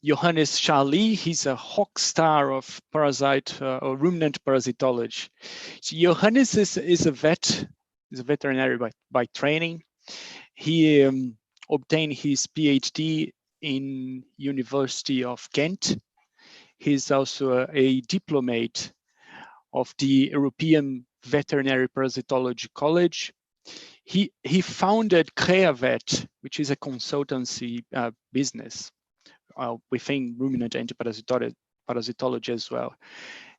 Johannes Charlier. He's a hawk star of parasite or ruminant parasitology. So Johannes is a vet. He's a veterinary by training. He obtained his PhD in University of Ghent. He's also a diplomate of the European Veterinary Parasitology College. He founded Kreavet, which is a consultancy business within ruminant antiparasitology as well.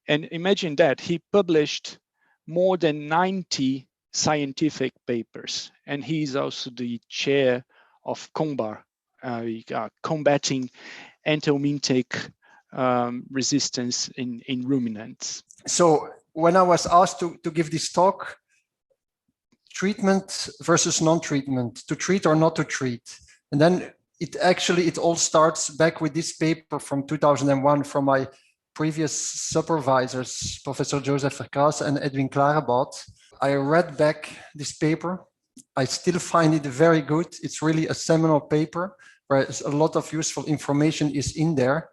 And imagine that he published more than 90 scientific papers, and he's also the chair of COMBAR, combating anthelmintic resistance in ruminants. So when I was asked to give this talk, treatment versus non-treatment, to treat or not to treat, and then it all starts back with this paper from 2001 from my previous supervisors, Professor Joseph Verkaas and Edwin Klarebad. I read back this paper. I still find it very good. It's really a seminal paper where a lot of useful information is in there.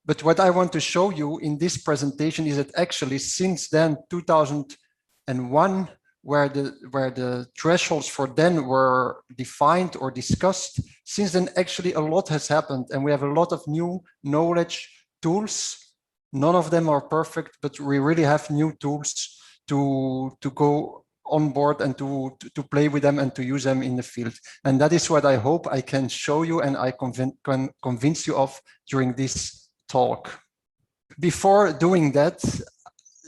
But what I want to show you in this presentation is that actually since then, 2001, where the thresholds for then were defined or discussed, since then actually a lot has happened, and we have a lot of new knowledge tools. None of them are perfect, but we really have new tools to go on board and to play with them and to use them in the field. And that is what I hope I can show you and I can convince you of during this talk. Before doing that,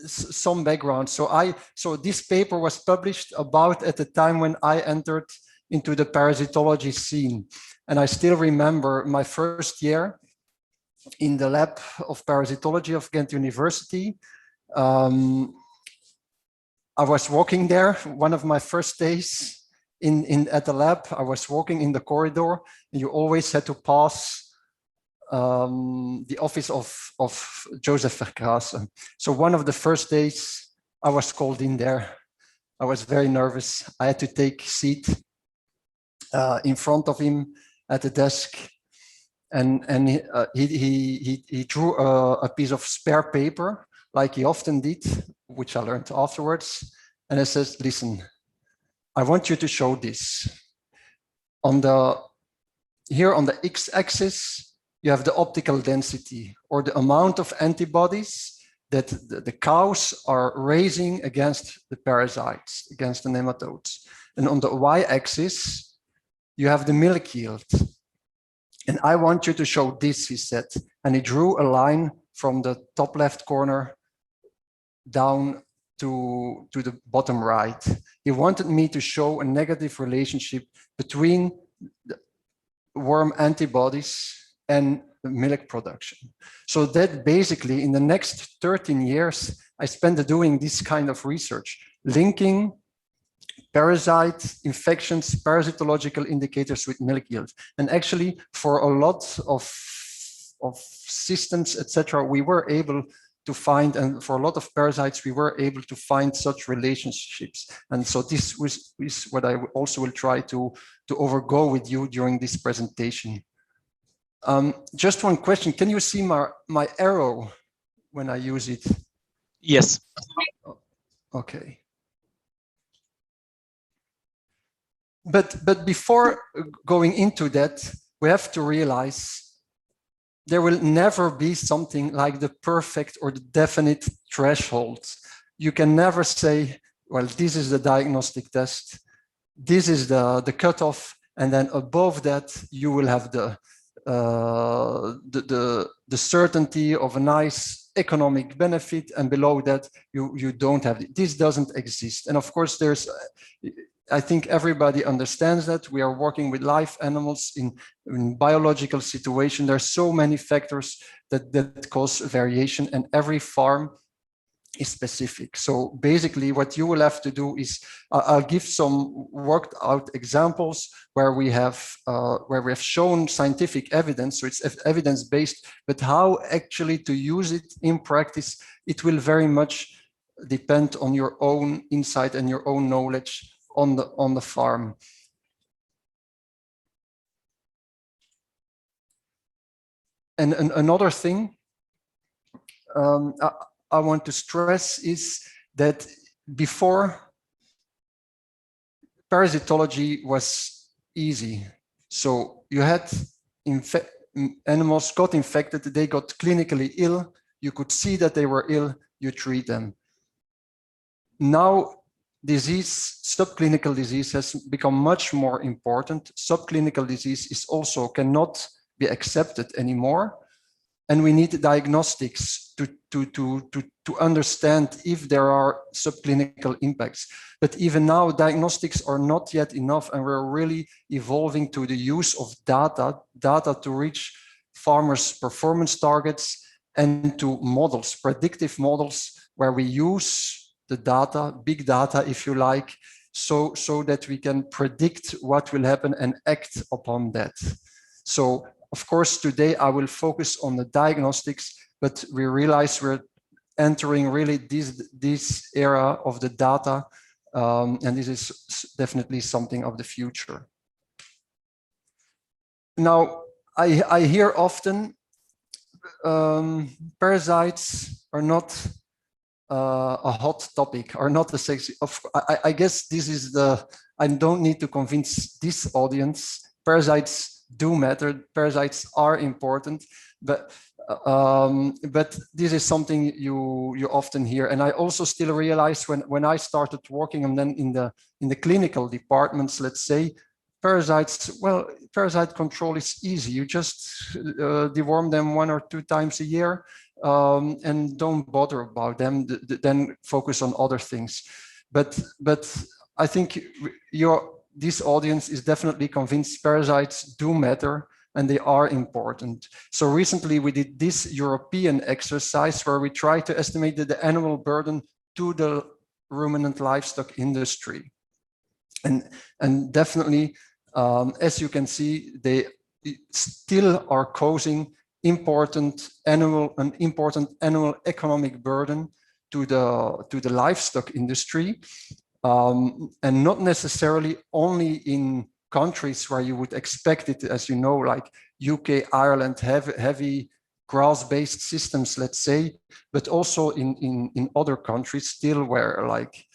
some background. So this paper was published about at the time when I entered into the parasitology scene. And I still remember my first year in the lab of parasitology of Ghent University. I was walking there, one of my first days at the lab. I was walking in the corridor, and you always had to pass the office of Joseph Verkaas. So one of the first days I was called in there. I was very nervous. I had to take a seat in front of him at the desk, and he drew a piece of spare paper like he often did, which I learned afterwards. And I says, listen, I want you to show this. Here on the x-axis, you have the optical density, or the amount of antibodies that the cows are raising against the parasites, against the nematodes. And on the y-axis, you have the milk yield. And I want you to show this, he said. And he drew a line from the top left corner down to the bottom right. He wanted me to show a negative relationship between the worm antibodies and milk production. So that basically in the next 13 years, I spent doing this kind of research, linking parasite infections, parasitological indicators with milk yield. And actually for a lot of systems, etc., we were able to find, and for a lot of parasites, we were able to find such relationships. And so this is what I also will try to overgo with you during this presentation. Just one question, can you see my arrow when I use it? Yes. Okay. But before going into that, we have to realize there will never be something like the perfect or the definite threshold. You can never say, well, this is the diagnostic test, this is the cutoff, and then above that you will have the certainty of a nice economic benefit, and below that you don't have it. This doesn't exist. And of course, I think everybody understands that we are working with live animals in biological situation. There are so many factors that cause variation, and every farm is specific. So basically what you will have to do is, I'll give some worked out examples where we have shown scientific evidence. So it's evidence-based, but how actually to use it in practice, it will very much depend on your own insight and your own knowledge on the farm. And another thing I want to stress is that before, parasitology was easy. So you had animals got infected, they got clinically ill, you could see that they were ill, you treat them. Now, subclinical disease has become much more important. Subclinical disease is also cannot be accepted anymore. And we need diagnostics to understand if there are subclinical impacts. But even now, diagnostics are not yet enough, and we're really evolving to the use of data to reach farmers' performance targets and to models, predictive models, where we use the data, big data, if you like, so that we can predict what will happen and act upon that. So, of course, today I will focus on the diagnostics, but we realize we're entering really this era of the data, and this is definitely something of the future. Now, I hear often parasites are not a hot topic, are not a sexy. I guess this is I don't need to convince this audience. Parasites do matter. Parasites are important, but this is something you often hear. And I also still realize when I started working and then in the clinical departments, let's say, parasites, well, parasite control is easy. You just deworm them 1 or 2 times a year and don't bother about them, then focus on other things. But I think this audience is definitely convinced parasites do matter and they are important. So recently we did this European exercise where we try to estimate the animal burden to the ruminant livestock industry. And definitely, as you can see, they still are causing an important animal economic burden to the livestock industry, and not necessarily only in countries where you would expect it, as you know, like UK, Ireland, heavy grass-based systems, let's say, but also in other countries still where like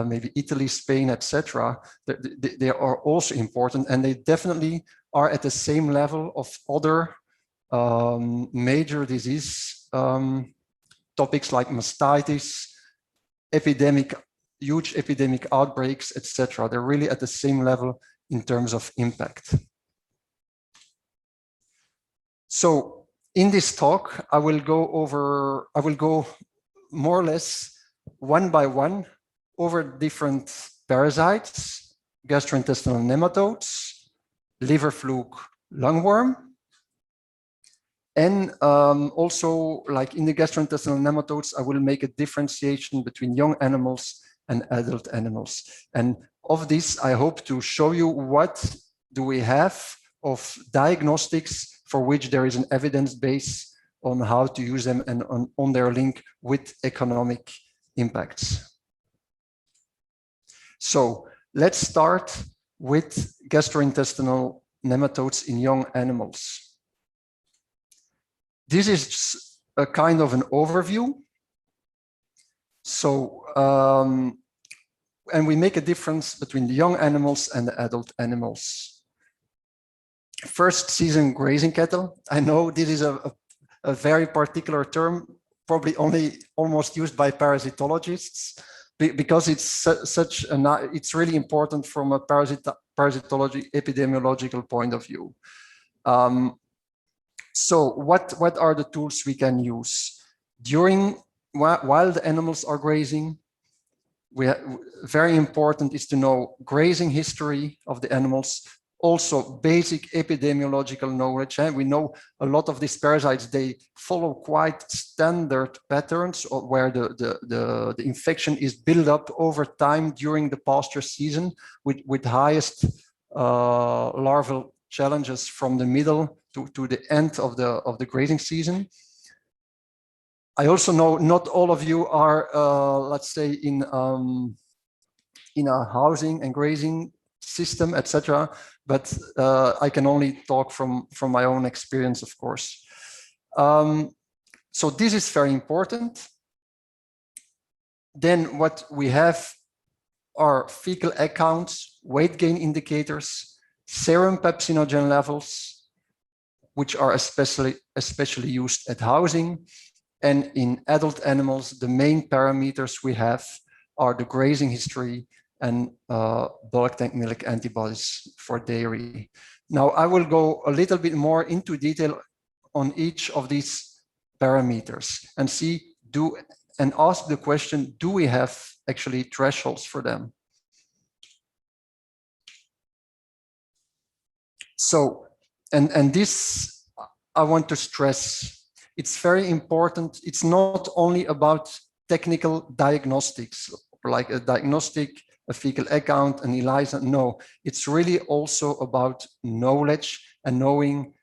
maybe Italy, Spain, etc. They are also important, and they definitely are at the same level of other major disease topics like mastitis, huge epidemic outbreaks, etc. They're really at the same level in terms of impact. So in this talk, I will go more or less one by one over different parasites, gastrointestinal nematodes, liver fluke, lungworm, and also, like in the gastrointestinal nematodes, I will make a differentiation between young animals and adult animals. And of this, I hope to show you what do we have of diagnostics for which there is an evidence base on how to use them and on their link with economic impacts. So let's start with gastrointestinal nematodes in young animals. This is a kind of an overview. So, and we make a difference between the young animals and the adult animals. First season grazing cattle. I know this is a very particular term, probably only almost used by parasitologists, because it's it's really important from a parasitology epidemiological point of view. So what are the tools we can use? While the animals are grazing, very important is to know grazing history of the animals, also basic epidemiological knowledge. We know a lot of these parasites, they follow quite standard patterns where the infection is built up over time during the pasture season with highest larval challenges from the middle to the end of the grazing season. I also know not all of you are, let's say, in a housing and grazing system, etc. But I can only talk from my own experience, of course. So this is very important. Then what we have are fecal egg counts, weight gain indicators, serum pepsinogen levels, which are especially used at housing. And in adult animals, the main parameters we have are the grazing history and bulk tank milk antibodies for dairy. Now, I will go a little bit more into detail on each of these parameters and ask the question, do we have actually thresholds for them? So, and this I want to stress, it's very important. It's not only about technical diagnostics, like a diagnostic, a fecal egg count, an ELISA. No, it's really also about knowledge and knowing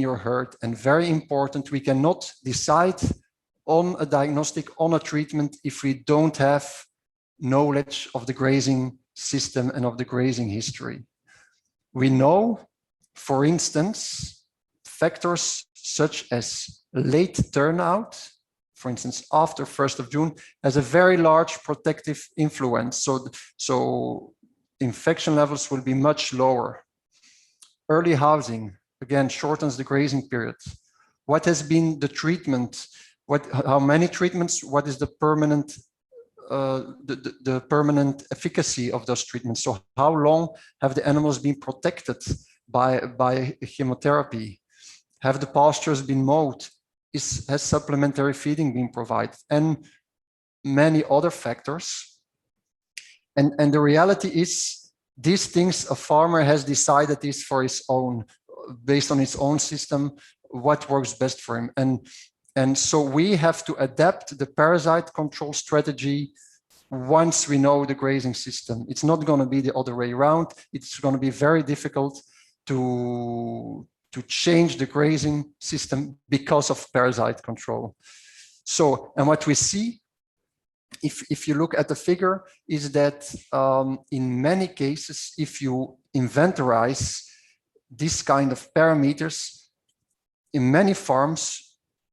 your herd. And very important, we cannot decide on a diagnostic, on a treatment, if we don't have knowledge of the grazing system and of the grazing history. We know, for instance, factors such as late turnout, for instance, after 1st of June, has a very large protective influence. So infection levels will be much lower. Early housing, again, shortens the grazing period. What has been the treatment? How many treatments? What is the permanent the permanent efficacy of those treatments? So how long have the animals been protected by chemotherapy? Have the pastures been mowed? Has supplementary feeding been provided? And many other factors. And the reality is, these things a farmer has decided is for his own, based on his own system, what works best for him. And so we have to adapt the parasite control strategy once we know the grazing system. It's not going to be the other way around. It's going to be very difficult to change the grazing system because of parasite control. So, and what we see, if you look at the figure, is that in many cases, if you inventorize this kind of parameters, in many farms,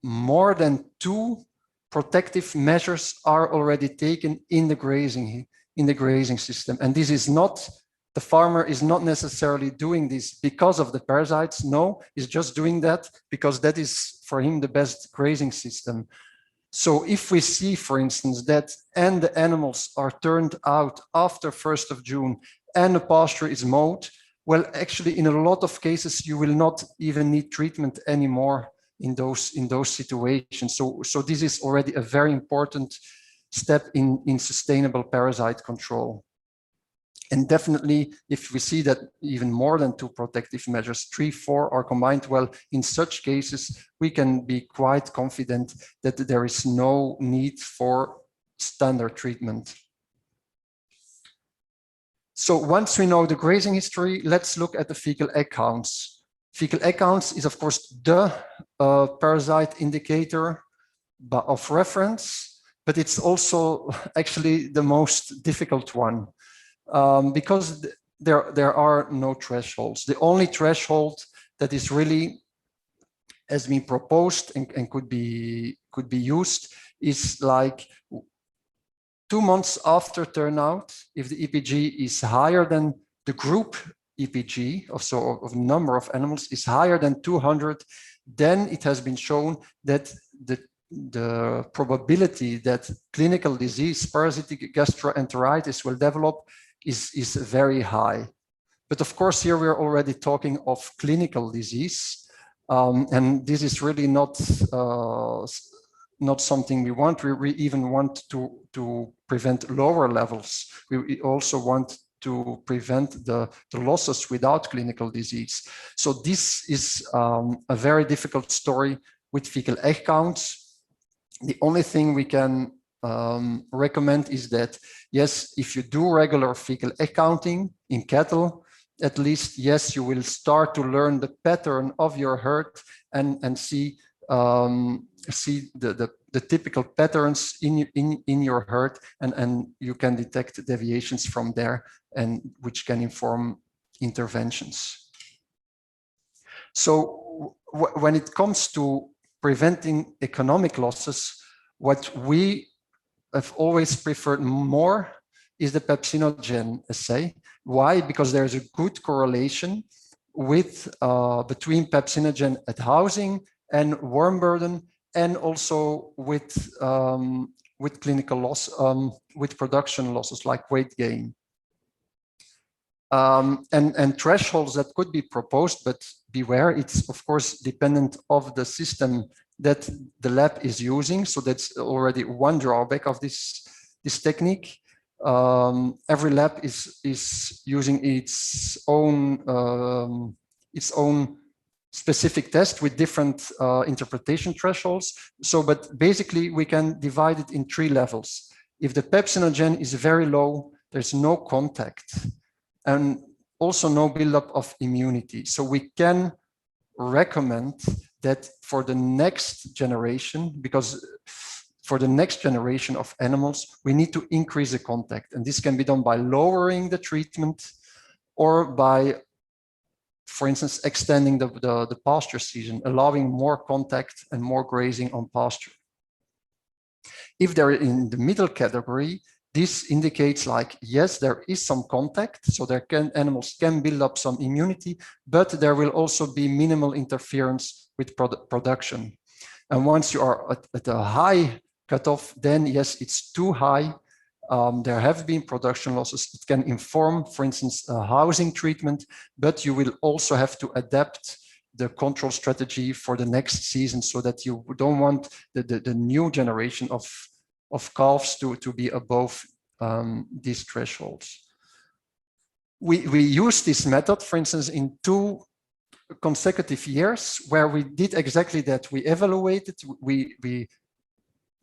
more than 2 protective measures are already taken in the grazing system. And this is not, the farmer is not necessarily doing this because of the parasites. No, he's just doing that because that is for him the best grazing system. So if we see, for instance, that and the animals are turned out after 1st of June and the pasture is mowed, well, actually, in a lot of cases, you will not even need treatment anymore in those situations. So this is already a very important step in sustainable parasite control. And definitely, if we see that even more than 2 protective measures, 3, 4 are combined, well, in such cases, we can be quite confident that there is no need for standard treatment. So once we know the grazing history, let's look at the fecal egg counts. Fecal egg counts is, of course, the parasite indicator of reference, but it's also actually the most difficult one because there are no thresholds. The only threshold that is really has been proposed and could be used is like 2 months after turnout, if the EPG is higher than the group EPG, of number of animals is higher than 200, then it has been shown that the probability that clinical disease, parasitic gastroenteritis will develop is very high. But of course, here we're already talking of clinical disease. And this is really not something we want. We even want to prevent lower levels. We also want to prevent the losses without clinical disease. So this is a very difficult story with fecal egg counts. The only thing we can recommend is that, yes, if you do regular fecal egg counting in cattle, at least, yes, you will start to learn the pattern of your herd and see the typical patterns in your herd, and you can detect deviations from there, and which can inform interventions. So when it comes to preventing economic losses, what we have always preferred more is the pepsinogen assay. Why? Because there's a good correlation with between pepsinogen at housing and worm burden, and also with clinical loss, with production losses like weight gain. And thresholds that could be proposed, but beware, it's of course dependent of the system that the lab is using. So that's already one drawback of this technique. Every lab is using its own specific test with different interpretation thresholds. So, but basically we can divide it in 3 levels. If the pepsinogen is very low, there's no contact and also no buildup of immunity. So we can recommend that for the next generation, because for the next generation of animals, we need to increase the contact. And this can be done by lowering the treatment or by, for instance, extending the pasture season, allowing more contact and more grazing on pasture. If they're in the middle category, this indicates like, yes, there is some contact, so animals can build up some immunity, but there will also be minimal interference with production. And once you are at a high cutoff, then yes, it's too high. There have been production losses. It can inform, for instance, a housing treatment, but you will also have to adapt the control strategy for the next season so that you don't want the new generation of calves to be above these thresholds. We use this method, for instance, in 2 consecutive years where we did exactly that. We evaluated, we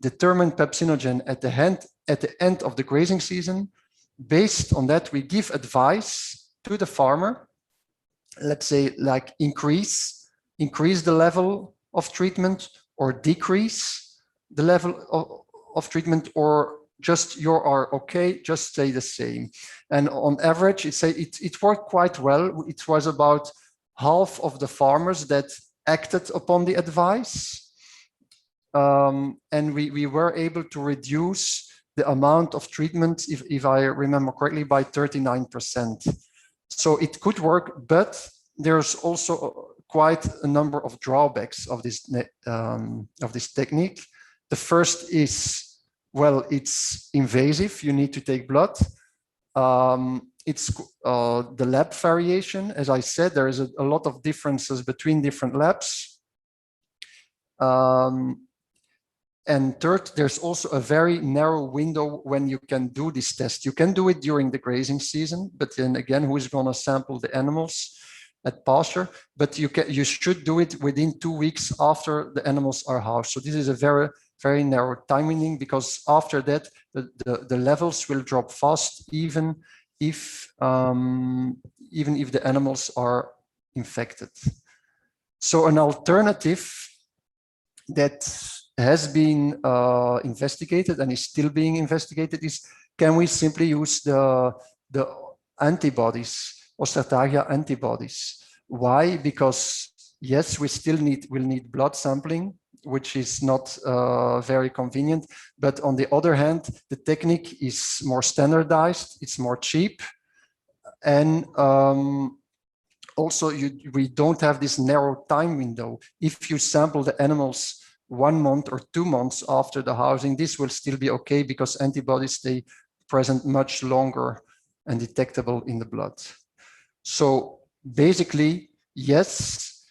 determined pepsinogen at the end of the grazing season. Based on that, we give advice to the farmer, let's say like increase the level of treatment or decrease the level of treatment, or just you are okay, just stay the same. And on average, it worked quite well. It was about half of the farmers that acted upon the advice. And we were able to reduce the amount of treatment, if I remember correctly, by 39%. So it could work, but there's also quite a number of drawbacks of this technique. The first is, well, it's invasive. You need to take blood. It's the lab variation. As I said, there is a lot of differences between different labs. And third, there's also a very narrow window when you can do this test. You can do it during the grazing season, but then again, who is going to sample the animals at pasture? But you should do it within 2 weeks after the animals are housed. So this is a very, very narrow time window, because after that, the levels will drop fast, even if the animals are infected. So an alternative that has been investigated and is still being investigated is, can we simply use the antibodies, Ostertagia antibodies? Why? Because yes, we still will need blood sampling, which is not very convenient. But on the other hand, the technique is more standardized, it's more cheap. And also we don't have this narrow time window. If you sample the animals 1 month or 2 months after the housing, this will still be okay, because antibodies stay present much longer and detectable in the blood. So basically, yes,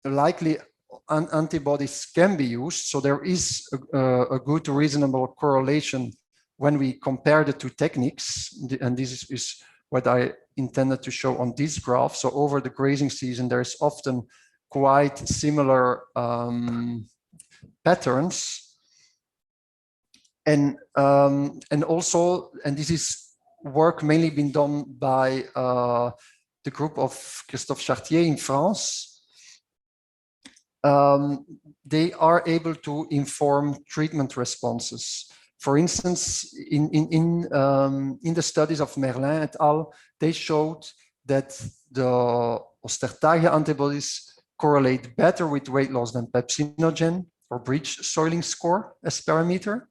likely antibodies can be used. So there is a good, reasonable correlation when we compare the 2 techniques. And this is what I intended to show on this graph. So over the grazing season, there's often quite similar patterns. And also, and this is work mainly been done by the group of Christophe Charlier in France. They are able to inform treatment responses. For instance, in the studies of Merlin et al., they showed that the Ostertagia antibodies correlate better with weight loss than pepsinogen or breech soiling score as parameter.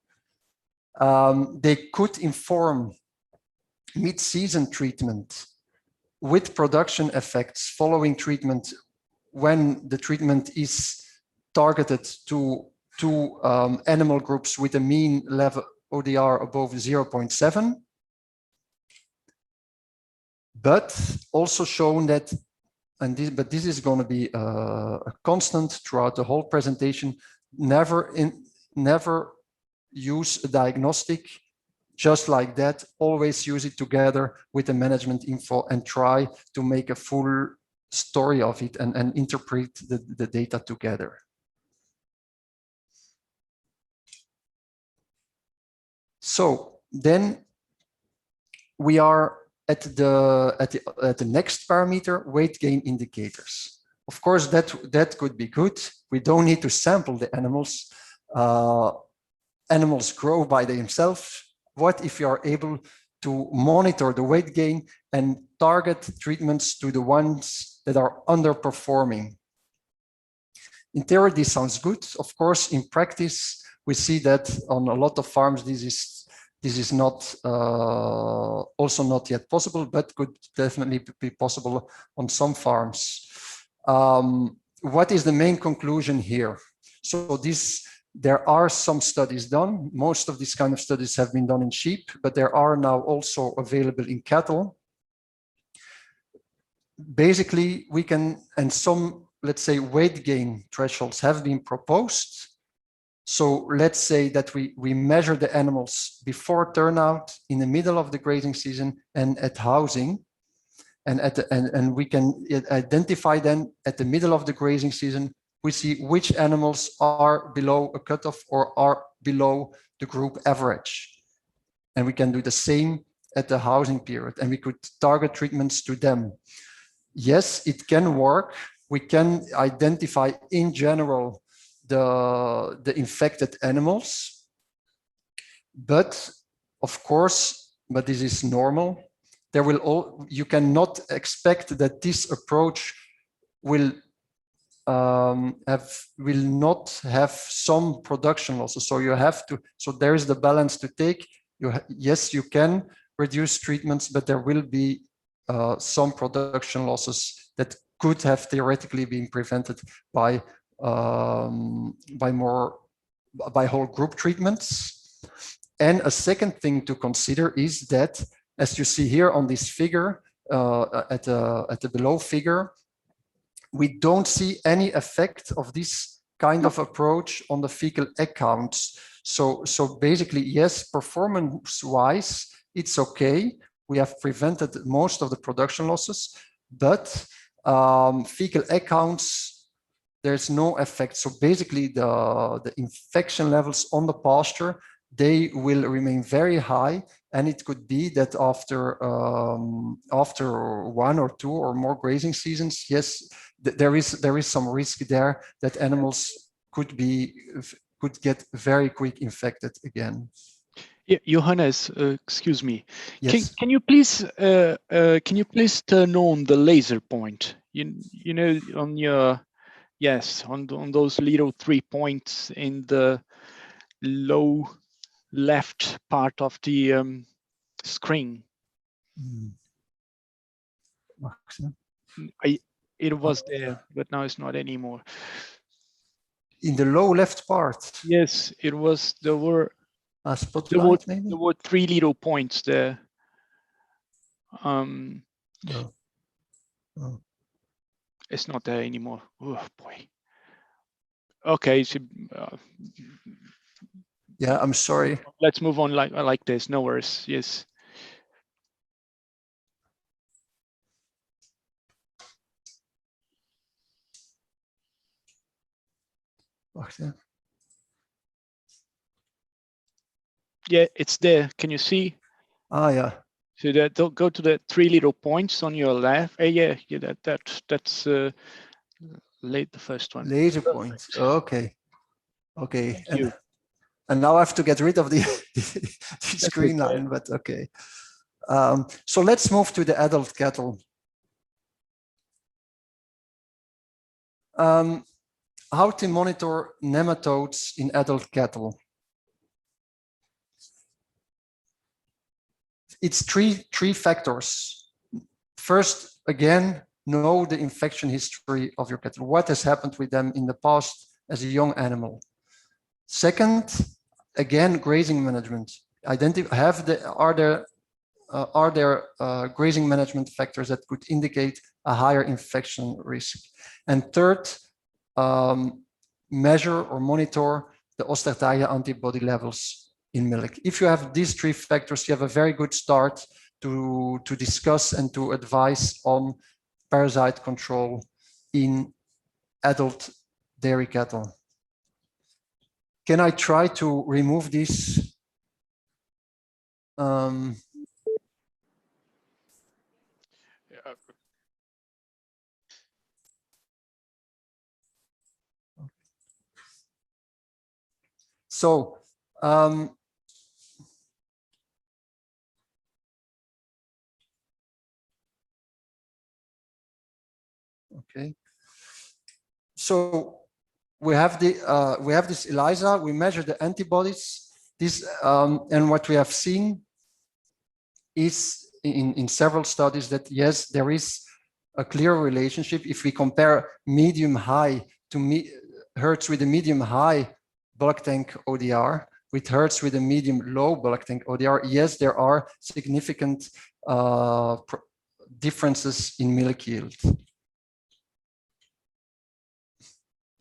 They could inform mid-season treatment with production effects following treatment when the treatment is targeted to animal groups with a mean level ODR above 0.7, but also shown that, but this is going to be a constant throughout the whole presentation, never use a diagnostic just like that, always use it together with the management info and try to make a full story of it and interpret the data together. So then we are at the next parameter, weight gain indicators. Of course, that could be good. We don't need to sample the animals. Animals grow by themselves. What if you are able to monitor the weight gain and target treatments to the ones that are underperforming? In theory, this sounds good. Of course, in practice, we see that on a lot of farms, this is not also not yet possible, but could definitely be possible on some farms. What is the main conclusion here? So there are some studies done. Most of these kind of studies have been done in sheep, but there are now also available in cattle. Basically, we can, and some, let's say, weight gain thresholds have been proposed. So let's say that we measure the animals before turnout, in the middle of the grazing season, and at housing. And we can identify then at the middle of the grazing season, we see which animals are below a cutoff or are below the group average. And we can do the same at the housing period, and we could target treatments to them. Yes, it can work. We can identify in general the infected animals, but of course, but this is normal. There you cannot expect that this approach will not have some production losses. So you have to, so there is the balance to take. Yes, you can reduce treatments, but there will be some production losses that could have theoretically been prevented by whole group treatments. And a second thing to consider is that, as you see here on this figure, at the below figure, we don't see any effect of this kind of approach on the fecal egg counts. So basically, yes, performance-wise, it's okay. We have prevented most of the production losses, but fecal egg counts, there's no effect. So basically, the infection levels on the pasture, they will remain very high, and it could be that after 1 or 2 or more grazing seasons, yes, there is some risk there that animals could get very quick infected again. Yeah, Johannes, excuse me. Yes. Can you please turn on the laser point? You know, on your, yes, on those little 3 points in the low left part of the screen. It was there, but now it's not anymore. In the low left part? Yes, it was. There were maybe? There were 3 little points there. No. Oh. It's not there anymore. Oh boy. Okay. So, yeah, I'm sorry. Let's move on like this. No worries. Yes. Yeah, it's there. Can you see? Ah, yeah. So that don't go to the 3 little points on your left. Yeah, that's the first one. Laser points. Okay. Okay. Thank you. And now I have to get rid of the screen line, but okay. So let's move to the adult cattle. How to monitor nematodes in adult cattle. It's three factors. First, again, know the infection history of your cattle. What has happened with them in the past as a young animal. Second, again, grazing management. Are there grazing management factors that could indicate a higher infection risk? And third, measure or monitor the Ostertaya antibody levels in milk. If you have these three factors, you have a very good start to discuss and to advise on parasite control in adult dairy cattle. Can I try to remove this? So, okay. So we have this ELISA. We measure the antibodies. And what we have seen is in several studies that yes, there is a clear relationship. If we compare medium high to herds with a medium high bulk tank ODR with herds with a medium low bulk tank ODR, yes, there are significant differences in milk yield.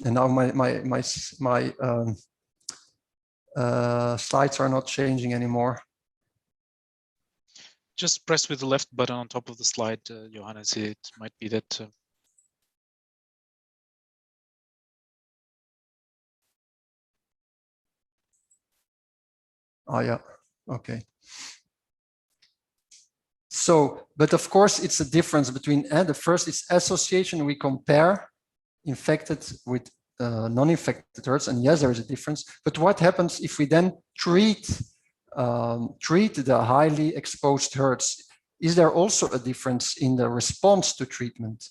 And now my slides are not changing anymore. Just press with the left button on top of the slide, Johannes. It might be that. Oh yeah, okay. So, but of course, it's a difference between the first is association. We compare infected with non-infected herds, and yes, there is a difference. But what happens if we then treat the highly exposed herds? Is there also a difference in the response to treatment?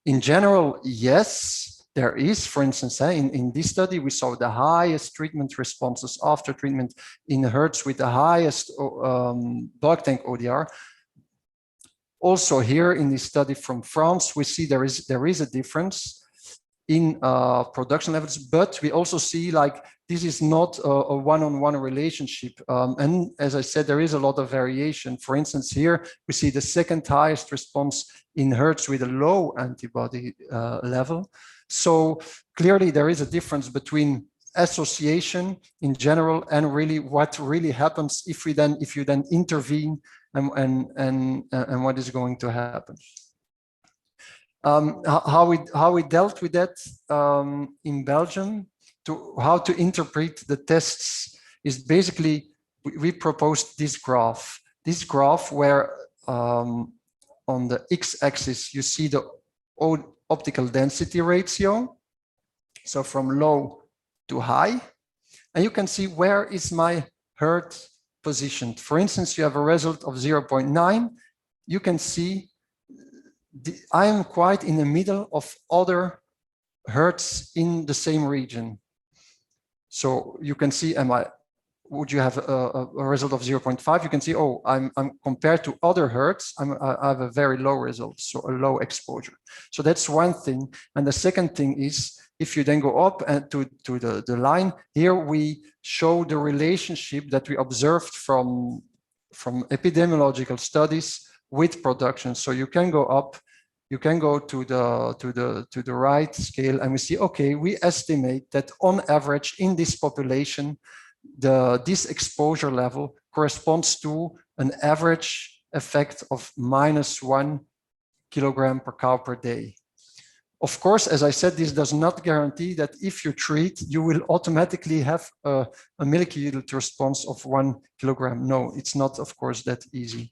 In general, yes, there is. For instance, in this study, we saw the highest treatment responses after treatment in herds with the highest bulk tank ODR. Also here in this study from France, we see there is a difference in production levels, but we also see like this is not a one-on-one relationship. And as I said, there is a lot of variation. For instance, here we see the second highest response in herds with a low antibody level. So clearly there is a difference between association in general and really what really happens if you then intervene and what is going to happen. How we dealt with that in Belgium, how to interpret the tests is basically we proposed this graph. This graph where on the x-axis you see the optical density ratio, so from low to high, and you can see where is my herd positioned. For instance, you have a result of 0.9. You can see I am quite in the middle of other herds in the same region. So you can see, would you have a result of 0.5? You can see, oh, I'm compared to other herds, I have a very low result, so a low exposure. So that's one thing. And the second thing is, if you then go up and to the line, here we show the relationship that we observed from epidemiological studies with production. So you can go up, you can go to the right scale, and we see, okay, we estimate that on average in this population, this exposure level corresponds to an average effect of -1 kilogram per cow per day. Of course, as I said, this does not guarantee that if you treat, you will automatically have a milk yield response of 1 kilogram. No, it's not, of course, that easy.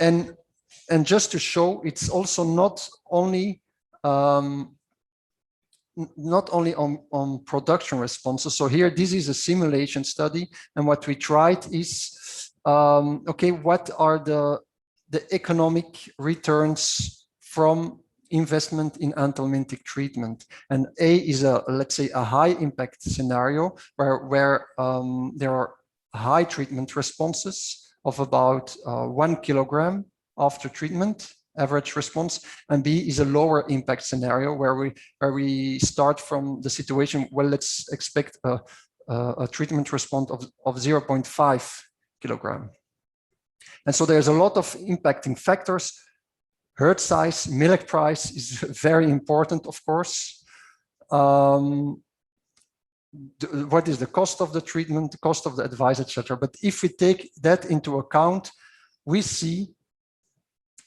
And just to show, it's also not only on production responses. So here, this is a simulation study, and what we tried is, okay, what are the economic returns from investment in anthelmintic treatment. And A is a, let's say, a high impact scenario where there are high treatment responses of about 1 kilogram after treatment, average response, and B is a lower impact scenario where we start from the situation, well, let's expect a treatment response of 0.5 kilogram. And so there's a lot of impacting factors. Herd size, milk price is very important, of course. What is the cost of the treatment, the cost of the advice, etc. But if we take that into account, we see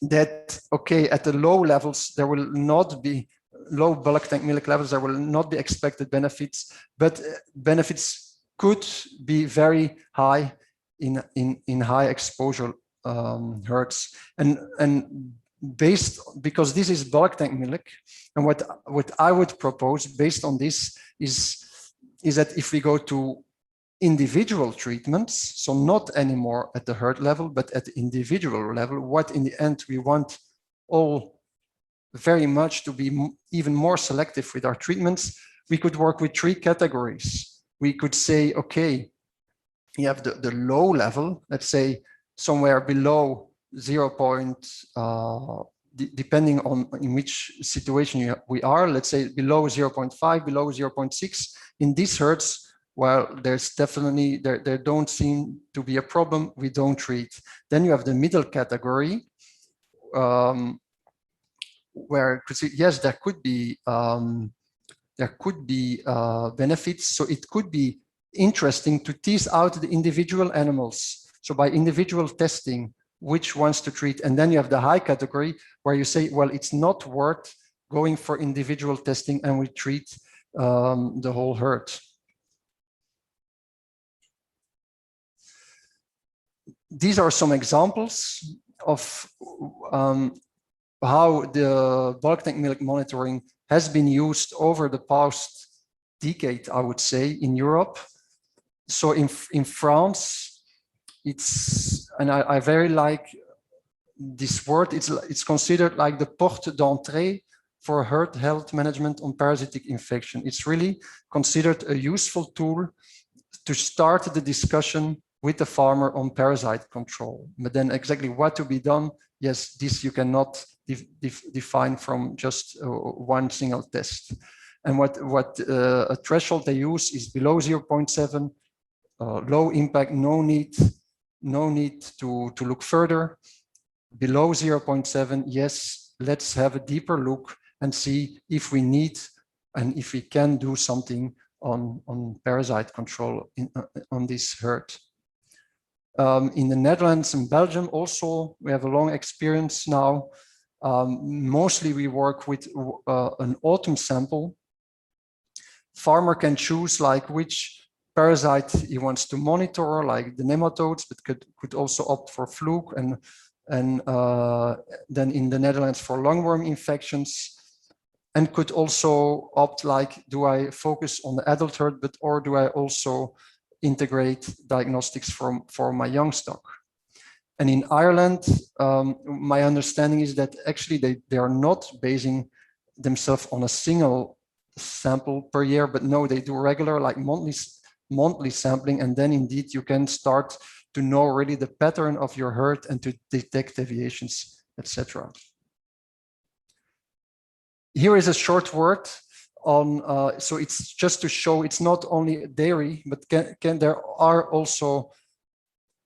that, okay, at the low levels, there will not be low bulk tank milk levels, there will not be expected benefits, but benefits could be very high in high exposure herds. And because this is bulk tank milk, and what I would propose based on this is that if we go to individual treatments, so not anymore at the herd level, but at the individual level, what in the end we want all very much to be even more selective with our treatments, we could work with 3 categories. We could say, okay, you have the low level, let's say somewhere below 0. Depending on in which situation we are, let's say below 0.5, below 0.6. In these herds, well, there's definitely, there don't seem to be a problem, we don't treat. Then you have the middle category, where yes, there could be benefits. So it could be interesting to tease out the individual animals. So by individual testing, which ones to treat. And then you have the high category where you say, well, it's not worth going for individual testing and we treat the whole herd. These are some examples of how the bulk tank milk monitoring has been used over the past decade, I would say, in Europe. So in France, it's, and I very like this word, it's considered like the porte d'entrée for herd health management on parasitic infection. It's really considered a useful tool to start the discussion with the farmer on parasite control. But then exactly what to be done, yes, this you cannot define from just one single test. And what a threshold they use is below 0.7, low impact, no need to look further. Below 0.7, yes, let's have a deeper look and see if we need and if we can do something on parasite control on this herd. In the Netherlands and Belgium also, we have a long experience now. Mostly we work with an autumn sample. Farmer can choose like which parasite he wants to monitor, like the nematodes, but could also opt for fluke and then in the Netherlands for lungworm infections, and could also opt like, do I focus on the adult herd, or do I also integrate diagnostics for my young stock? And in Ireland, my understanding is that actually they are not basing themselves on a single sample per year, but no, they do regular, like monthly sampling, and then indeed you can start to know really the pattern of your herd and to detect deviations, etc. Here is a short word on, so it's just to show it's not only dairy, but there are also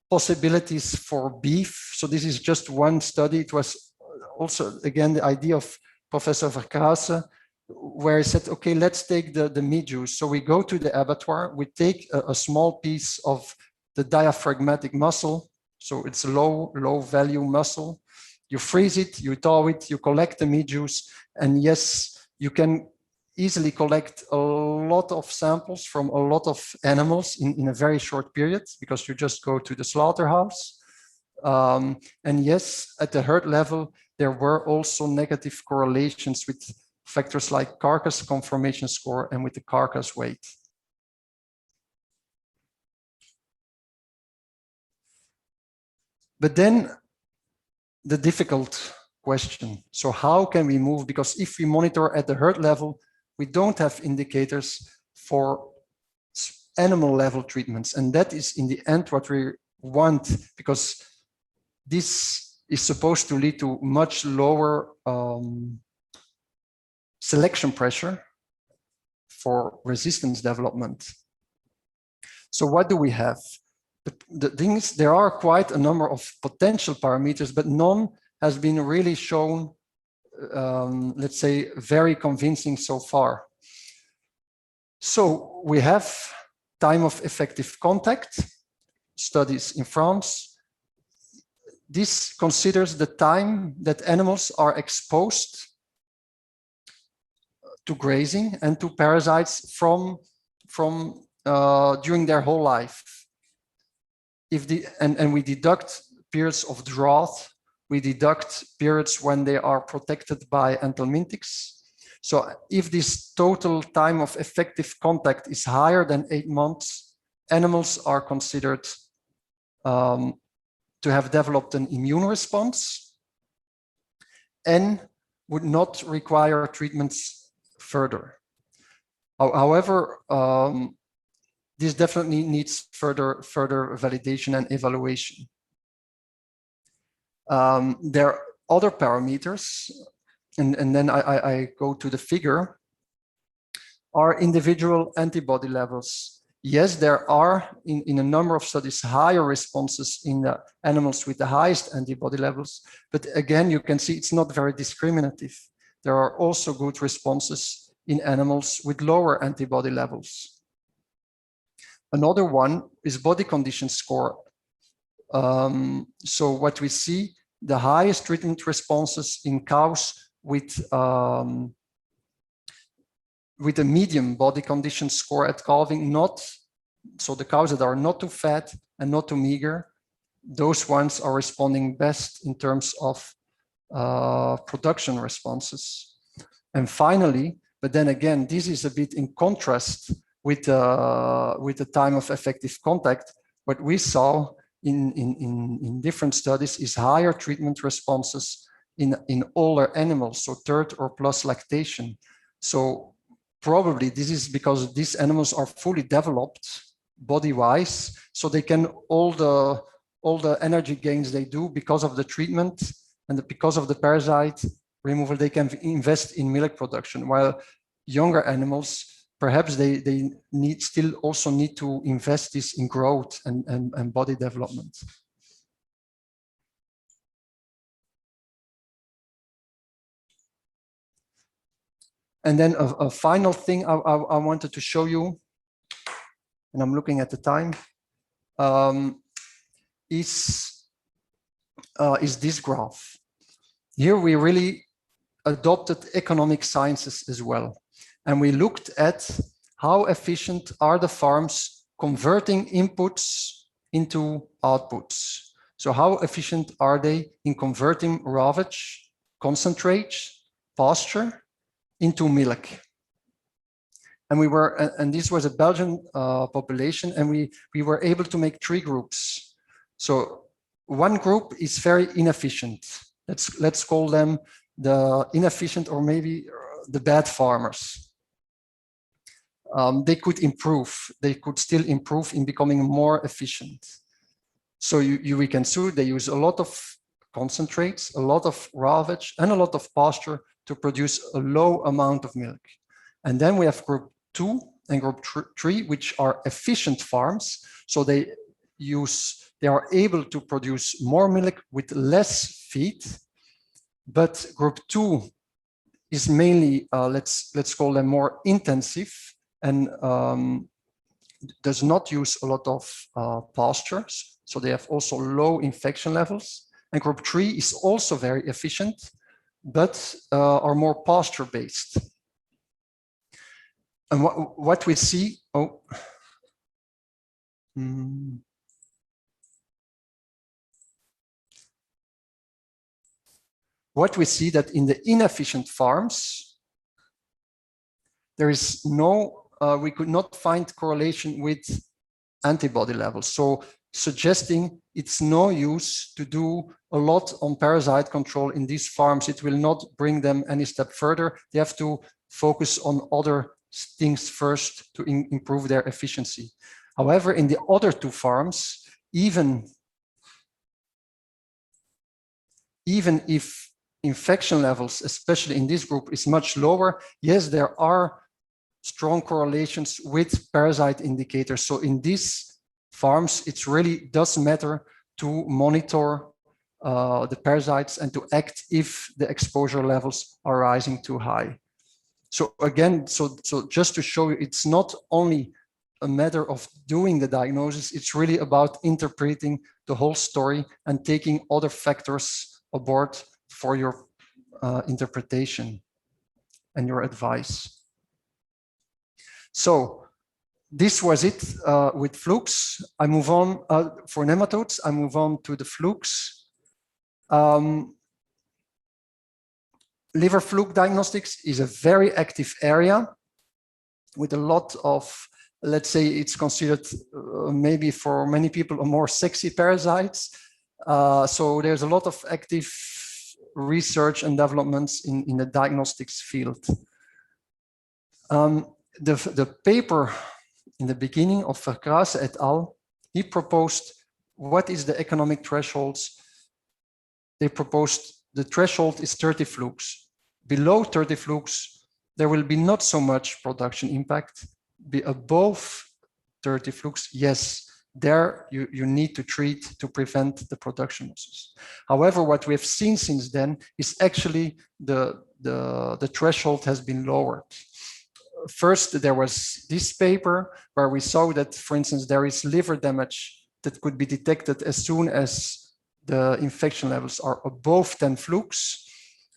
possibilities for beef. So this is just one study. It was also, again, the idea of Professor Kreavet, where he said, okay, let's take the meat juice. So we go to the abattoir, we take a small piece of the diaphragmatic muscle. So it's a low value muscle. You freeze it, you thaw it, you collect the meat juice. And yes, you can easily collect a lot of samples from a lot of animals in a very short period, because you just go to the slaughterhouse. And yes, at the herd level, there were also negative correlations with factors like carcass conformation score and with the carcass weight. But then the difficult question. So how can we move? Because if we monitor at the herd level, we don't have indicators for animal level treatments. And that is in the end what we want, because this is supposed to lead to much lower selection pressure for resistance development. So what do we have? The thing is, there are quite a number of potential parameters, but none has been really shown, let's say, very convincing so far. So we have time of effective contact, studies in France. This considers the time that animals are exposed to grazing and to parasites from during their whole life. And we deduct periods of drought, we deduct periods when they are protected by anthelmintics. So if this total time of effective contact is higher than 8 months, animals are considered to have developed an immune response and would not require treatments further. However, this definitely needs further validation and evaluation. There are other parameters, and then I go to the figure, are individual antibody levels. Yes, there are in a number of studies higher responses in the animals with the highest antibody levels, but again, you can see it's not very discriminative. There are also good responses in animals with lower antibody levels. Another one is body condition score. So what we see, the highest treatment responses in cows with a medium body condition score at calving, so the cows that are not too fat and not too meager, those ones are responding best in terms of production responses. And finally, but then again, this is a bit in contrast with the time of effective contact. What we saw in different studies is higher treatment responses in older animals, so third or plus lactation. So probably this is because these animals are fully developed body-wise, so they can all the energy gains they do because of the treatment and because of the parasite removal, they can invest in milk production, while younger animals, perhaps they still also need to invest this in growth and body development. And then a final thing I wanted to show you, and I'm looking at the time, is this graph. Here we really adopted economic sciences as well. And we looked at how efficient are the farms converting inputs into outputs. So how efficient are they in converting ravage, concentrates, pasture into milk? And this was a Belgian population, and we were able to make 3 groups. So one group is very inefficient. Let's call them the inefficient, or maybe the bad farmers. They could improve. They could still improve in becoming more efficient. So we can see they use a lot of concentrates, a lot of ravage, and a lot of pasture to produce a low amount of milk. And then we have group 2 and group 3, which are efficient farms. So they are able to produce more milk with less feed. But group 2 is mainly, let's call them more intensive, and does not use a lot of pastures. So they have also low infection levels. And group 3 is also very efficient, but are more pasture-based. And what we see, what we see that in the inefficient farms, there is no, we could not find correlation with antibody levels. So suggesting it's no use to do a lot on parasite control in these farms. It will not bring them any step further. They have to focus on other things first to improve their efficiency. However, in the other two farms, even if infection levels, especially in this group, is much lower, yes, there are strong correlations with parasite indicators. So in these farms, it really does matter to monitor the parasites and to act if the exposure levels are rising too high. So again, so just to show you, it's not only a matter of doing the diagnosis, it's really about interpreting the whole story and taking other factors aboard for your interpretation and your advice. So this was it with flukes. I move on for nematodes. I move on to the flukes. Liver fluke diagnostics is a very active area with a lot of, let's say it's considered maybe for many people a more sexy parasites. So there's a lot of active research and developments in the diagnostics field. The paper in the beginning of Kreavet et al., he proposed what is the economic thresholds. They proposed the threshold is 30 flukes. Below 30 flukes, there will be not so much production impact. Be above 30 flukes, yes, there you need to treat to prevent the production losses. However, what we have seen since then is actually the threshold has been lowered. First, there was this paper where we saw that, for instance, there is liver damage that could be detected as soon as the infection levels are above 10 flukes.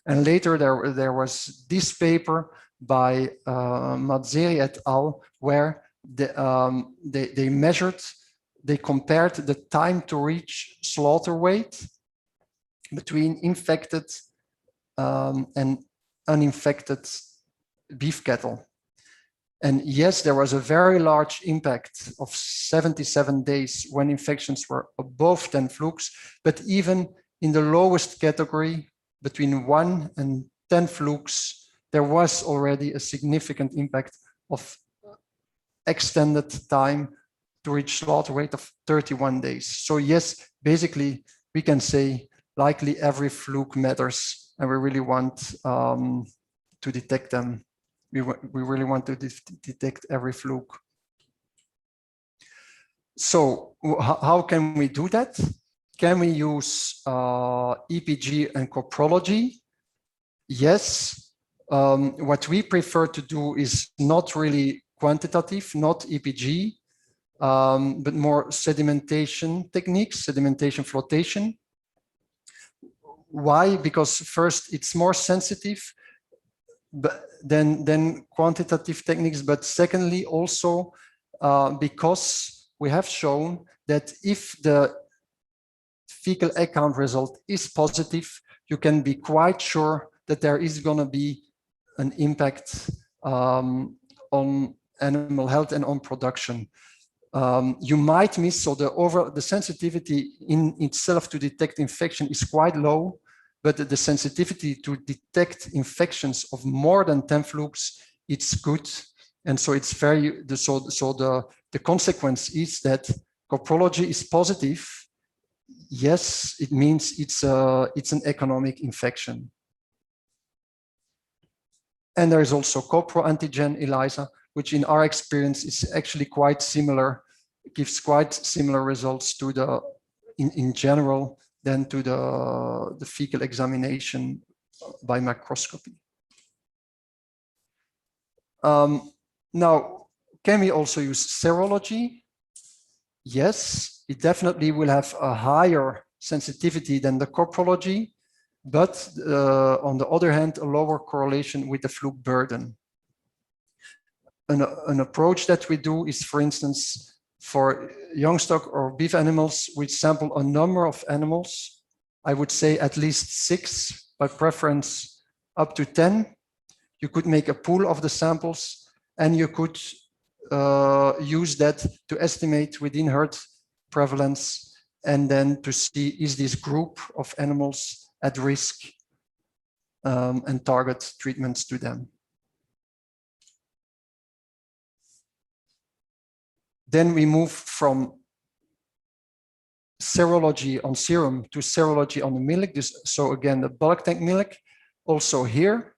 And later there was this paper by Mazzeri et al., where they measured, they compared the time to reach slaughter weight between infected and uninfected beef cattle. And yes, there was a very large impact of 77 days when infections were above 10 flukes, but even in the lowest category, between 1 and 10 flukes, there was already a significant impact of extended time to reach slaughter weight of 31 days. So yes, basically we can say likely every fluke matters, and we really want to detect them. We really want to detect every fluke. So how can we do that? Can we use EPG and coprology? Yes. What we prefer to do is not really quantitative, not EPG, but more sedimentation techniques, sedimentation flotation. Why? Because first, it's more sensitive than quantitative techniques, but secondly, also because we have shown that if the fecal egg count result is positive, you can be quite sure that there is going to be an impact on animal health and on production. You might miss, so the sensitivity in itself to detect infection is quite low, but the sensitivity to detect infections of more than 10 flukes, it's good. And so it's very, the consequence is that coprology is positive. Yes, it means it's an economic infection. And there is also copro-antigen ELISA, which in our experience is actually quite similar, gives quite similar results to the, in general, than to the fecal examination by microscopy. Now, can we also use serology? Yes, it definitely will have a higher sensitivity than the coprology, but on the other hand, a lower correlation with the fluke burden. An approach that we do is, for instance, for young stock or beef animals, we sample a number of animals. I would say at least 6, by preference up to 10. You could make a pool of the samples, and you could use that to estimate within herd prevalence, and then to see is this group of animals at risk, and target treatments to them. Then we move from serology on serum to serology on the milk. So again, the bulk tank milk. Also here,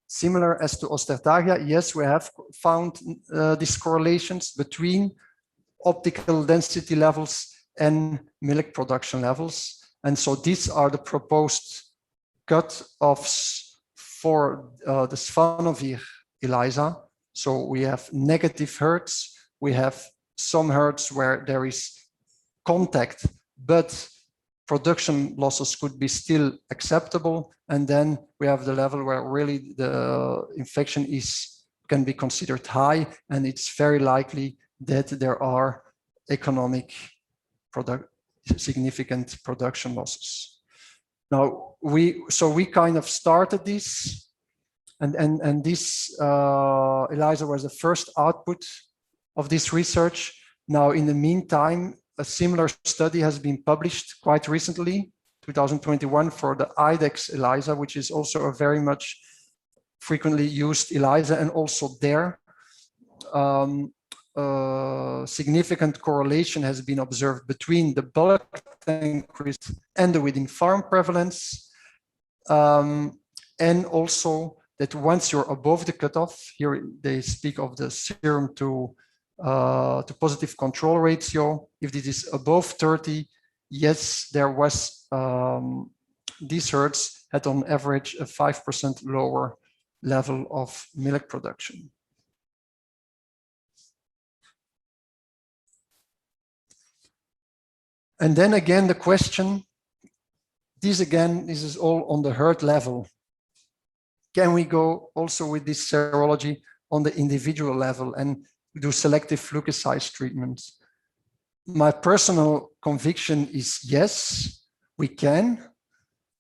similar as to Ostertagia, yes, we have found these correlations between optical density levels and milk production levels. And so these are the proposed cut-offs for the Svanovir ELISA. So we have negative herds. We have some herds where there is contact, but production losses could be still acceptable. And then we have the level where really the infection can be considered high, and it's very likely that there are significant production losses. Now we kind of started this, and this ELISA was the first output of this research. Now, in the meantime, a similar study has been published quite recently, 2021, for the IDEX ELISA, which is also a very much frequently used ELISA, and also there significant correlation has been observed between the bulk increase and the within farm prevalence, and also that once you're above the cutoff, here they speak of the serum to positive control ratio. If this is above 30, yes, there was, these herds had on average a 5% lower level of milk production. And then again, the question, this is all on the herd level. Can we go also with this serology on the individual level and do selective leukocyte treatments? My personal conviction is yes, we can.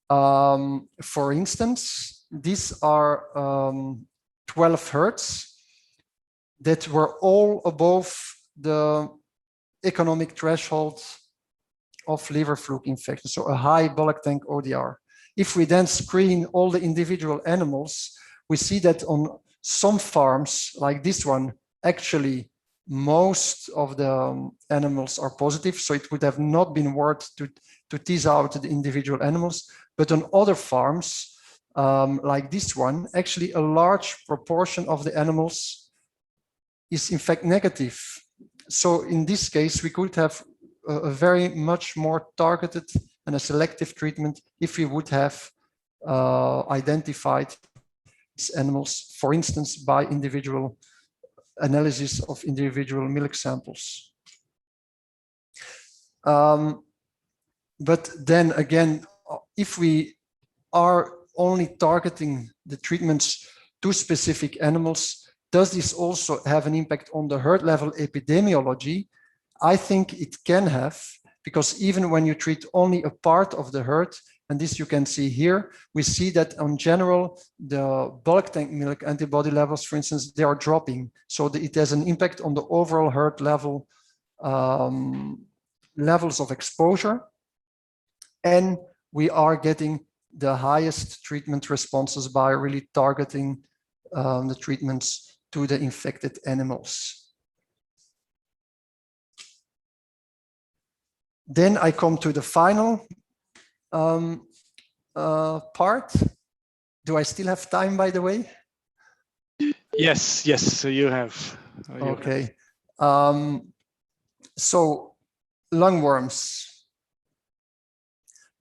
For instance, these are 12 herds that were all above the economic threshold of liver fluke infection, so a high bulk tank ODR. If we then screen all the individual animals, we see that on some farms like this one, actually most of the animals are positive, so it would have not been worth to tease out the individual animals. But on other farms, like this one, actually a large proportion of the animals is in fact negative. So in this case, we could have a very much more targeted and a selective treatment if we would have identified these animals, for instance, by individual analysis of individual milk samples. But then again, if we are only targeting the treatments to specific animals, does this also have an impact on the herd level epidemiology? I think it can have, because even when you treat only a part of the herd, and this you can see here, we see that in general, the bulk tank milk antibody levels, for instance, they are dropping. So it has an impact on the overall herd level levels of exposure. And we are getting the highest treatment responses by really targeting the treatments to the infected animals. Then I come to the final part. Do I still have time, by the way? Yes, so you have. Okay. So lungworms.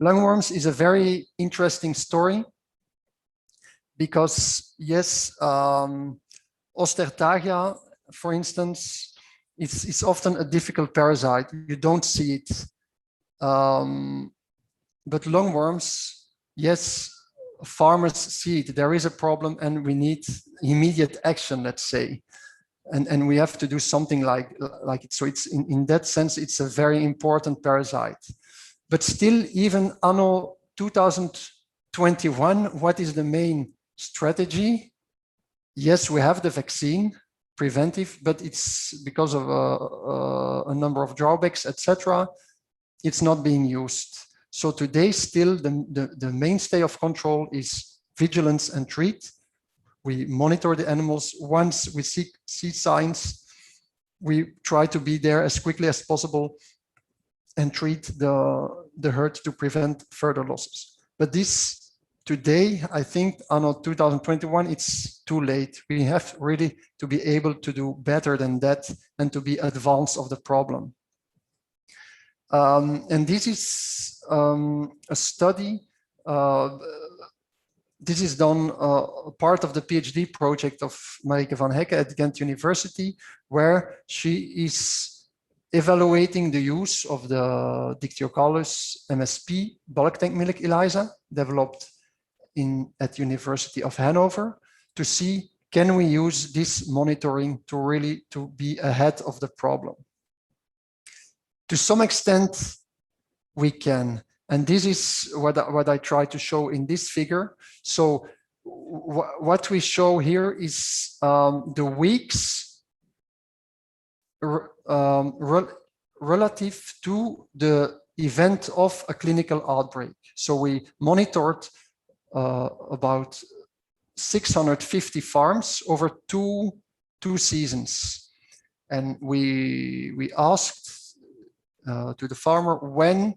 Lungworms is a very interesting story because, yes, Ostertagia, for instance, it's often a difficult parasite. You don't see it. But lungworms, yes, farmers see it. There is a problem and we need immediate action, let's say. And we have to do something like it. So it's in that sense, it's a very important parasite. But still, even anno 2021, what is the main strategy? Yes, we have the vaccine, preventive, but it's because of a number of drawbacks, etc. It's not being used. So today, still the mainstay of control is vigilance and treat. We monitor the animals. Once we see signs, we try to be there as quickly as possible and treat the herd to prevent further losses. But this today, I think, anno 2021, it's too late. We have really to be able to do better than that and to be advanced of the problem. And this is a study. This is done part of the PhD project of Marieke van Hekke at Ghent University, where she is evaluating the use of the Dictyocollus MSP bulk tank milk ELISA developed at University of Hanover to see, can we use this monitoring to really to be ahead of the problem? To some extent, we can. And this is what I try to show in this figure. So what we show here is the weeks relative to the event of a clinical outbreak. So we monitored about 650 farms over two seasons. And we asked to the farmer, when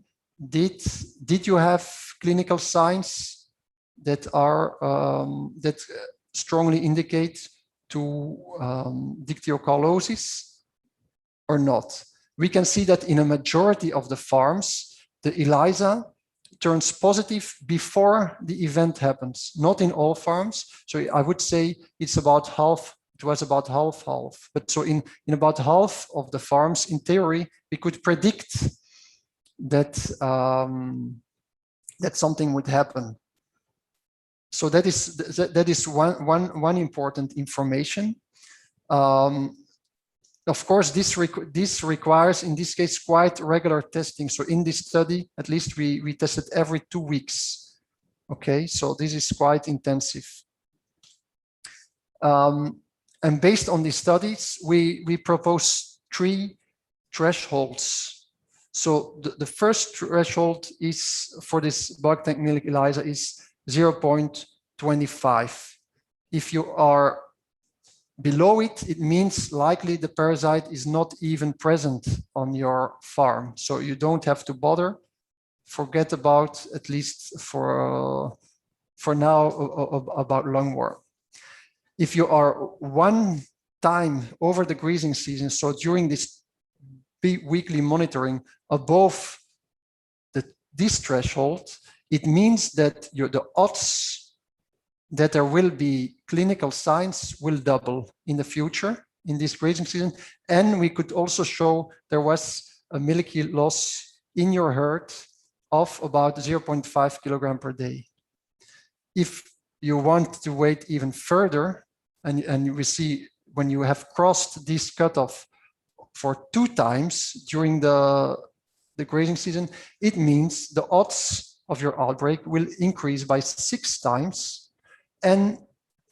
did you have clinical signs that are that strongly indicate to dictyocollosis or not? We can see that in a majority of the farms, the ELISA turns positive before the event happens, not in all farms. So I would say it's about half. It was about half. But so in about half of the farms, in theory, we could predict that that something would happen. So that is one important information. Of course, this requires, in this case, quite regular testing. So in this study, at least we tested every 2 weeks. Okay, so this is quite intensive. And based on these studies, we propose 3 thresholds. So the first threshold is for this bulk tank milk ELISA is 0.25. If you are below it, it means likely the parasite is not even present on your farm. So you don't have to bother. Forget about, at least for now, about lungworm. If you are one time over the grazing season, so during this weekly monitoring above this threshold, it means that the odds that there will be clinical signs will double in the future in this grazing season. And we could also show there was a milk yield loss in your herd of about 0.5 kilogram per day. If you want to wait even further, and we see when you have crossed this cutoff for 2 times during the grazing season, it means the odds of your outbreak will increase by 6 times, and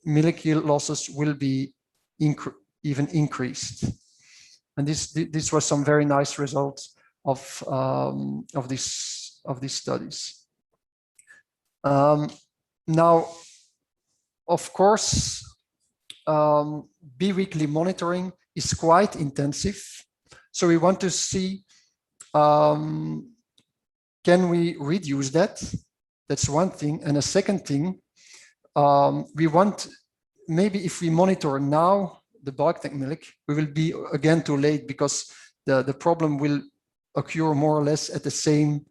milk yield losses will be even increased. And this was some very nice results of these studies. Now, of course, bi-weekly monitoring is quite intensive. So we want to see, can we reduce that? That's one thing. And a second thing, we want, maybe if we monitor now the bulk tank milk, we will be again too late, because the problem will occur more or less at the same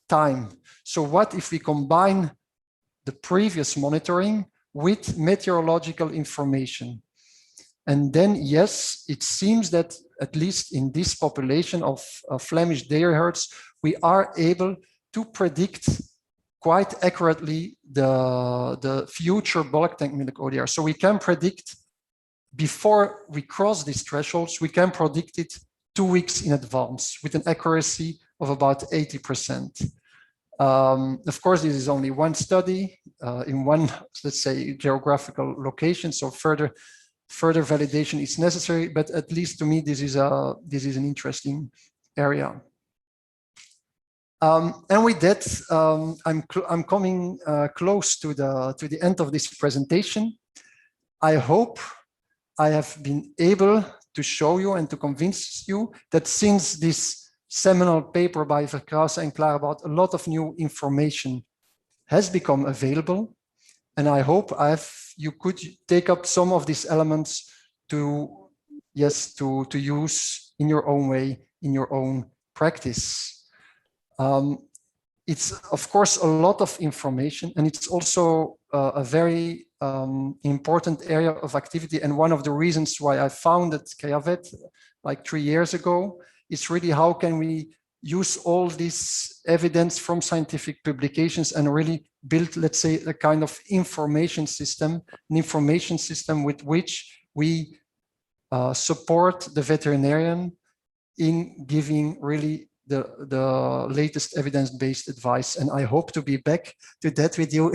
time. So what if we combine the previous monitoring with meteorological information? And then, yes, it seems that at least in this population of Flemish dairy herds, we are able to predict quite accurately the future bulk tank milk ODR. So we can predict, before we cross these thresholds, we can predict it 2 weeks in advance with an accuracy of about 80%. Of course, this is only one study in one, let's say, geographical location. So further further validation is necessary, but at least to me, this is an interesting area. And with that, I'm coming close to the end of this presentation. I hope I have been able to show you and to convince you that since this seminal paper by Verkraas and Kreavet, a lot of new information has become available. And I hope you could take up some of these elements to use in your own way, in your own practice. It's of course a lot of information, and it's also a very important area of activity. And one of the reasons why I founded Kreavet like 3 years ago is really how can we use all this evidence from scientific publications and really build, let's say, a kind of information system, with which we support the veterinarian in giving really the latest evidence-based advice. And I hope to be back to that with you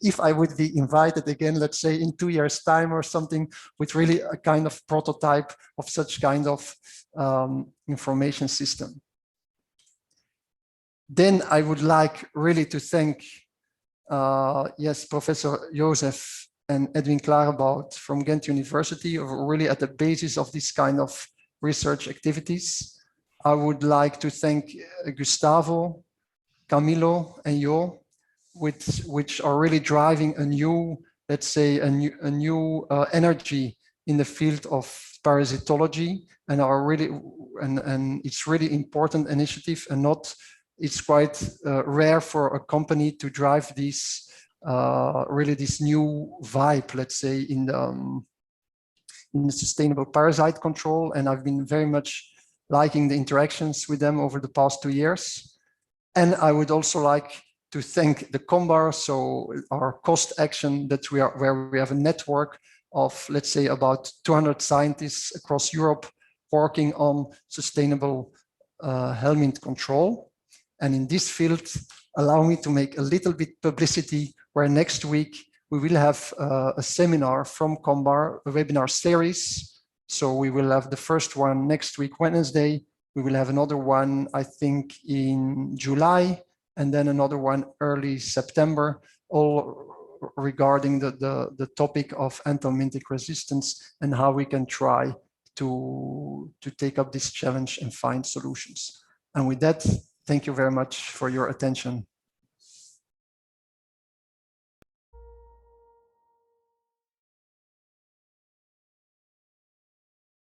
if I would be invited again, let's say in 2 years' time or something, with really a kind of prototype of such kind of information system. Then I would like really to thank, Professor Joseph and Edwin Klarenbout from Ghent University, are really at the basis of this kind of research activities. I would like to thank Gustavo, Camilo, and Jo, which are really driving a new, let's say, a new energy in the field of parasitology, and are really, and it's really important initiative, and it's quite rare for a company to drive this really this new vibe, let's say, in the sustainable parasite control. And I've been very much liking the interactions with them over the past 2 years. And I would also like to thank the COMBAR, so our cost action that where we have a network of, let's say, about 200 scientists across Europe working on sustainable helminth control. And in this field, allow me to make a little bit publicity, where next week we will have a seminar from COMBAR, a webinar series. So we will have the first one next week, Wednesday. We will have another one, I think, in July, and then another one early September, all regarding the topic of anthelmintic resistance and how we can try to take up this challenge and find solutions. And with that, thank you very much for your attention.